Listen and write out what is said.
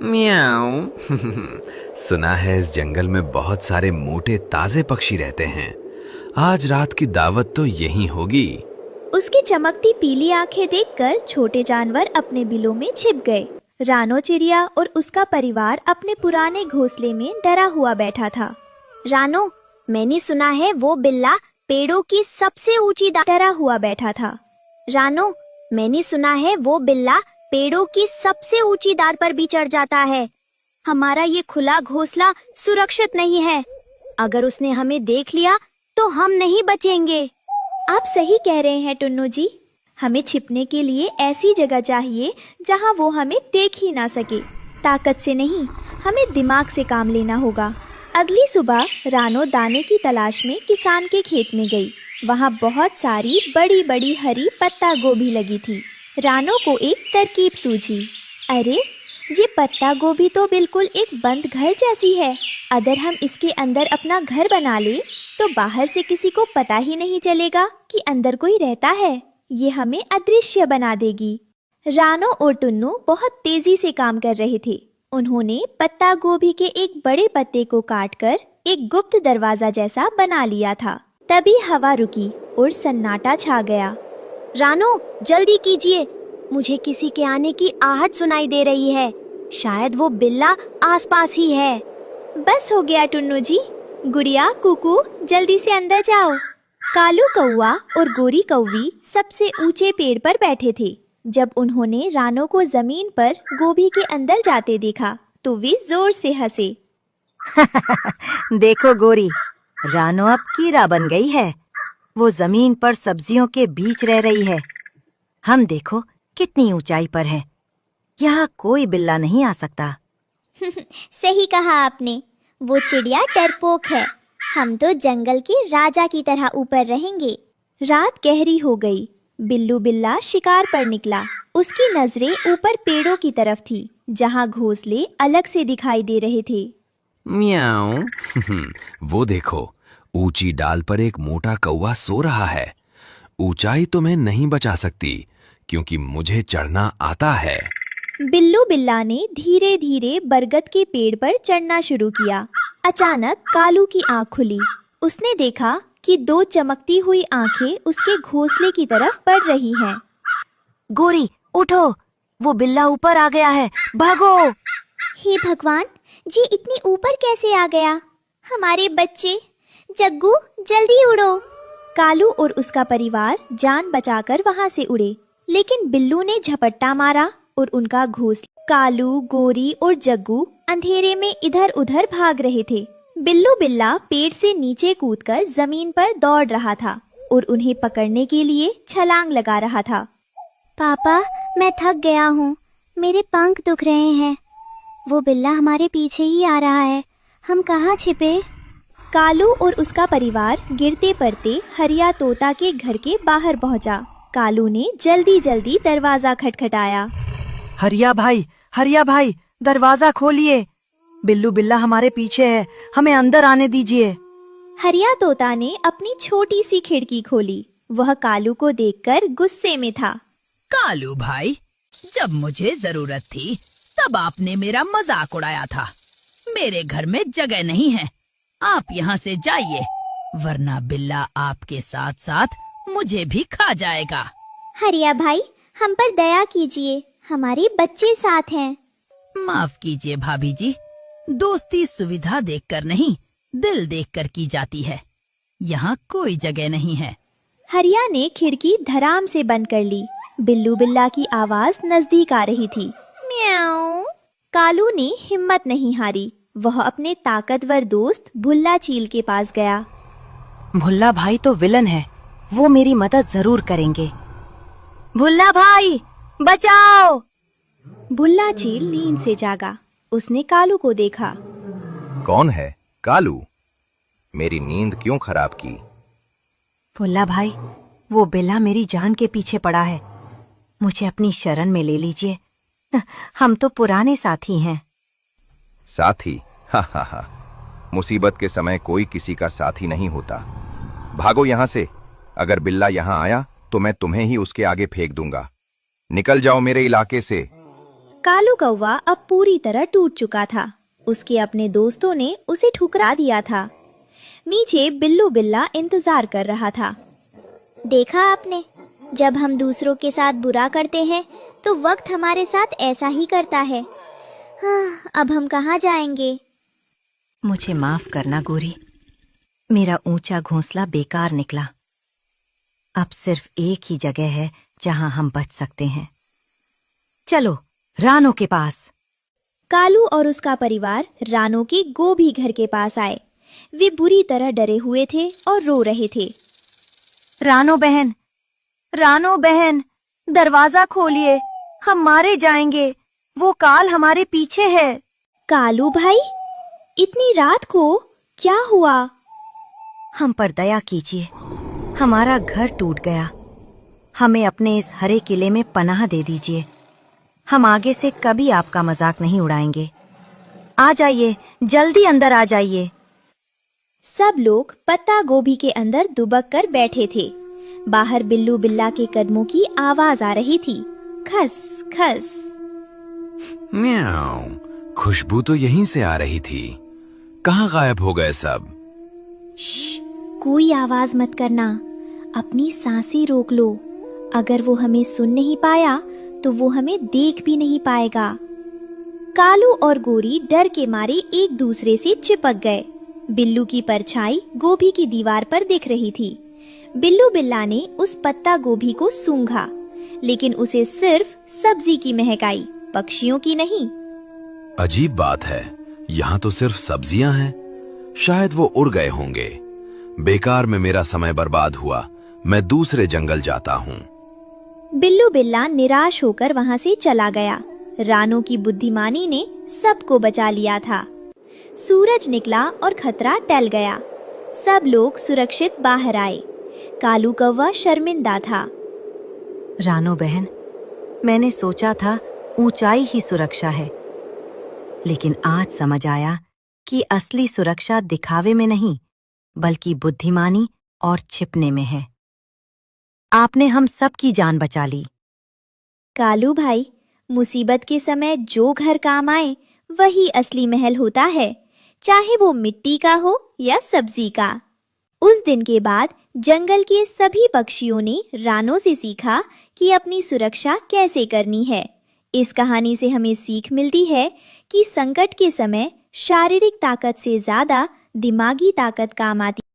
म्याऊ। सुना है इस जंगल में बहुत सारे मोटे ताजे पक्षी रहते हैं। आज रात की दावत तो यहीं होगी। उसकी चमकती पीली आंखें देखकर छोटे जानवर अपने बिलों में छिप गए। रानो चिड़िया और उसका परिवार अपने पुराने घोंसले में डरा हुआ बैठा था। रानो, मैंने सुना है वो बिल्ला पेड़ों की सबसे ऊंची डरा हुआ बैठा था। रानो, मैंने सुना है वो बिल्ला पेड़ों की सबसे ऊंची डाल पर भी चढ़ जाता है। हमारा ये खुला घोंसला सुरक्षित नहीं है। अगर उसने हमें देख लिया तो हम नहीं बचेंगे। आप सही कह रहे हैं टुन्नू जी। हमें छिपने के लिए ऐसी जगह चाहिए जहां वो हमें देख ही ना सके। ताकत से नहीं, हमें दिमाग से काम लेना होगा। अगली सुबह रानो दाने की तलाश में किसान के खेत में गई। वहाँ बहुत सारी बड़ी बड़ी हरी पत्ता गोभी लगी थी। रानो को एक तरकीब सूझी। अरे, ये पत्ता गोभी तो बिल्कुल एक बंद घर जैसी है। अगर हम इसके अंदर अपना घर बना ले तो बाहर से किसी को पता ही नहीं चलेगा कि अंदर कोई रहता है। ये हमें अदृश्य बना देगी। रानो और टुन्नू बहुत तेजी से काम कर रहे थे। उन्होंने पत्ता गोभी के एक बड़े पत्ते को काटकर एक गुप्त दरवाजा जैसा बना लिया था। तभी हवा रुकी और सन्नाटा छा गया। रानो, जल्दी कीजिए, मुझे किसी के आने की आहट सुनाई दे रही है। शायद वो बिल्ला आसपास ही है। बस हो गया टुन्नू जी। गुड़िया, कुकू, जल्दी से अंदर जाओ। कालू कौवा और गोरी कौवी सबसे ऊंचे पेड़ पर बैठे थे। जब उन्होंने रानो को जमीन पर गोभी के अंदर जाते देखा तो वे जोर से हंसे। देखो गोरी, रानो अब कीड़ा बन गई है। वो जमीन पर सब्जियों के बीच रह रही है। हम देखो कितनी ऊंचाई पर है। यहाँ कोई बिल्ला नहीं आ सकता। सही कहा आपने। वो चिड़िया डरपोक है। हम तो जंगल के राजा की तरह ऊपर रहेंगे। रात गहरी हो गई। बिल्लू बिल्ला शिकार पर निकला। उसकी नजरें ऊपर पेड़ों की तरफ थी, जहाँ घोंसले अलग से दिखाई दे रहे थे। म्याऊ। वो देखो, ऊंची डाल पर एक मोटा कौवा सो रहा है। ऊंचाई तो मैं नहीं बचा सकती क्योंकि मुझे चढ़ना आता है। बिल्लू बिल्ला ने धीरे धीरे बरगद के पेड़ पर चढ़ना शुरू किया। अचानक कालू की आंख खुली। उसने देखा कि दो चमकती हुई आंखें उसके घोंसले की तरफ बढ़ रही हैं। गोरी, उठो, वो बिल्ला ऊपर आ गया है, भागो। हे भगवान, जी इतनी ऊपर कैसे आ गया? हमारे बच्चे, जग्गू जल्दी उड़ो। कालू और उसका परिवार जान बचाकर वहां से उड़े, लेकिन बिल्लू ने झपट्टा मारा और उनका घोंसला। कालू, गोरी और जग्गू अंधेरे में इधर उधर भाग रहे थे। बिल्लू बिल्ला पेड़ से नीचे कूदकर जमीन पर दौड़ रहा था और उन्हें पकड़ने के लिए छलांग लगा रहा था। पापा, मैं थक गया हूँ। मेरे पंख दुख रहे हैं। वो बिल्ला हमारे पीछे ही आ रहा है। हम कहाँ छिपे? कालू और उसका परिवार गिरते पड़ते हरिया तोता के घर के बाहर पहुंचा। कालू ने जल्दी जल्दी दरवाजा खटखटाया। हरिया भाई, दरवाजा खोलिए। बिल्लू बिल्ला हमारे पीछे है, हमें अंदर आने दीजिए। हरिया तोता ने अपनी छोटी सी खिड़की खोली। वह कालू को देखकर गुस्से में था। कालू भाई, जब मुझे जरूरत थी तब आपने मेरा मजाक उड़ाया था। मेरे घर में जगह नहीं है, आप यहाँ से जाइए, वरना बिल्ला आपके साथ साथ मुझे भी खा जाएगा। हरिया भाई, हम पर दया कीजिए, हमारे बच्चे साथ हैं। माफ कीजिए भाभी जी, दोस्ती सुविधा देखकर नहीं, दिल देखकर की जाती है। यहाँ कोई जगह नहीं है। हरिया ने खिड़की धड़ाम से बंद कर ली। बिल्लू बिल्ला की आवाज नजदीक आ रही थी। म्याऊ। कालू ने हिम्मत नहीं हारी। वह अपने ताकतवर दोस्त भुल्ला चील के पास गया। भुल्ला भाई तो विलन है, वो मेरी मदद जरूर करेंगे। भुल्ला भाई, बचाओ। भुल्ला चील नींद से जागा। उसने कालू को देखा। कौन है कालू? मेरी नींद क्यों खराब की? भुल्ला भाई, वो बिल्ला मेरी जान के पीछे पड़ा है। मुझे अपनी शरण में ले लीजिए। हम तो पुराने साथी हैं। साथी? हा हा हा, मुसीबत के समय कोई किसी का साथी नहीं होता। भागो यहाँ से। अगर बिल्ला यहाँ आया तो मैं तुम्हें ही उसके आगे फेंक दूंगा। निकल जाओ मेरे इलाके से। कालू कौवा अब पूरी तरह टूट चुका था। उसके अपने दोस्तों ने उसे ठुकरा दिया था। नीचे बिल्लू बिल्ला इंतजार कर रहा था। देखा आपने, जब हम दूसरों के साथ बुरा करते हैं तो वक्त हमारे साथ ऐसा ही करता है। हाँ, अब हम कहाँ जाएंगे? मुझे माफ करना गोरी, मेरा ऊंचा घोंसला बेकार निकला। अब सिर्फ एक ही जगह है जहां हम बच सकते हैं। चलो रानो के पास। कालू और उसका परिवार रानो के गोभी घर के पास आए। वे बुरी तरह डरे हुए थे और रो रहे थे। रानो बहन, दरवाजा खोलिए, हम मारे जाएंगे। वो काल हमारे पीछे है। कालू भाई, इतनी रात को क्या हुआ? हम पर दया कीजिए, हमारा घर टूट गया। हमें अपने इस हरे किले में पनाह दे दीजिए। हम आगे से कभी आपका मजाक नहीं उड़ाएंगे। आ जाइए, जल्दी अंदर आ जाइए। सब लोग पत्ता गोभी के अंदर दुबक कर बैठे थे। बाहर बिल्लू बिल्ला के कदमों की आवाज आ रही थी, खस खस। म्याऊ, खुशबू तो यहीं से आ रही थी। कहाँ गायब हो गए सब? श्श, कोई आवाज मत करना, अपनी सांसें रोक लो। अगर वो हमें सुन नहीं पाया तो वो हमें देख भी नहीं पाएगा। कालू और गोरी डर के मारे एक दूसरे से चिपक गए। बिल्लू की परछाई गोभी की दीवार पर दिख रही थी। बिल्लू बिल्ला ने उस पत्ता गोभी को सूंघा, लेकिन उसे सिर्फ सब्जी की महक आई, पक्षियों की नहीं। अजीब बात है, यहाँ तो सिर्फ सब्जियां हैं। शायद वो उड़ गए होंगे। बेकार में मेरा समय बर्बाद हुआ। मैं दूसरे जंगल जाता हूँ। बिल्लू बिल्ला निराश होकर वहां से चला गया। रानो की बुद्धिमानी ने सबको बचा लिया था। सूरज निकला और खतरा टल गया। सब लोग सुरक्षित बाहर आए। कालू कौवा शर्मिंदा था। रानो बहन, मैंने सोचा था ऊंचाई ही सुरक्षा है, लेकिन आज समझ आया कि असली सुरक्षा दिखावे में नहीं, बल्कि बुद्धिमानी और छिपने में है। आपने हम सब की जान बचा ली। कालू भाई, मुसीबत के समय जो घर काम आए वही असली महल होता है, चाहे वो मिट्टी का हो या सब्जी का। उस दिन के बाद जंगल के सभी पक्षियों ने रानो से सीखा कि अपनी सुरक्षा कैसे करनी है। इस कहानी से हमें सीख मिलती है कि संकट के समय शारीरिक ताकत से ज्यादा दिमागी ताकत काम आती है।